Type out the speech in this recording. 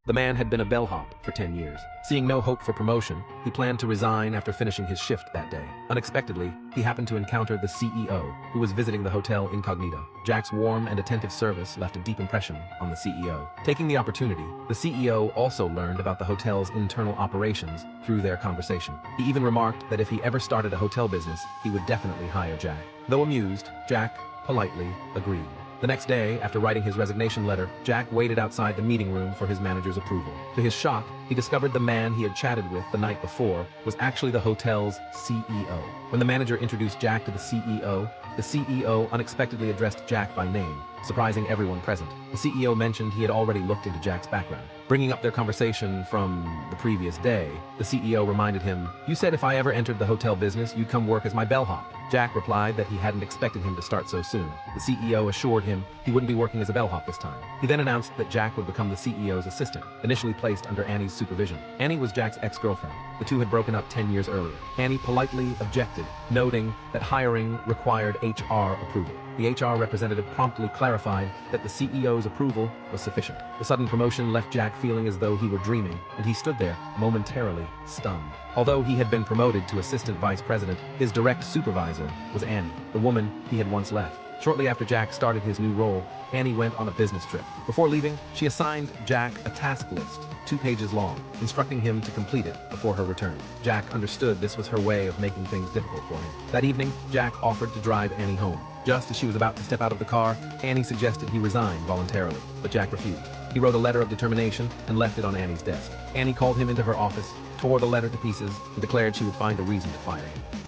The man had been a bellhop for 10 years. Seeing no hope for promotion, he planned to resign after finishing his shift that day. Unexpectedly, he happened to encounter the CEO, who was visiting the hotel incognito. Jack's warm and attentive service left a deep impression on the CEO. Taking the opportunity, the CEO also learned about the hotel's internal operations through their conversation. He even remarked that if he ever started a hotel business, he would definitely hire Jack. Though amused, Jack politely agreed. The next day, after writing his resignation letter, Jack waited outside the meeting room for his manager's approval. To his shock, he discovered the man he had chatted with the night before was actually the hotel's CEO. When the manager introduced Jack to the CEO unexpectedly addressed Jack by name, surprising everyone present. The CEO mentioned he had already looked into Jack's background. Bringing up their conversation from the previous day, the CEO reminded him, "You said if I ever entered the hotel business, you'd come work as my bellhop." Jack replied that he hadn't expected him to start so soon. The CEO assured him he wouldn't be working as a bellhop this time. He then announced that Jack would become the CEO's assistant, initially placed under Annie's supervision. Annie was Jack's ex-girlfriend. The two had broken up 10 years earlier. Annie politely objected, noting that hiring required HR approval. The HR representative promptly clarified that the CEO's approval was sufficient. The sudden promotion left Jack feeling as though he were dreaming, and he stood there, momentarily stunned. Although he had been promoted to assistant vice president, his direct supervisor was Annie, the woman he had once left. Shortly after Jack started his new role, Annie went on a business trip. Before leaving, she assigned Jack a task list, 2 pages long, instructing him to complete it before her return. Jack understood this was her way of making things difficult for him. That evening, Jack offered to drive Annie home. Just as she was about to step out of the car, Annie suggested he resign voluntarily, but Jack refused. He wrote a letter of determination and left it on Annie's desk. Annie called him into her office, tore the letter to pieces, and declared she would find a reason to fire him.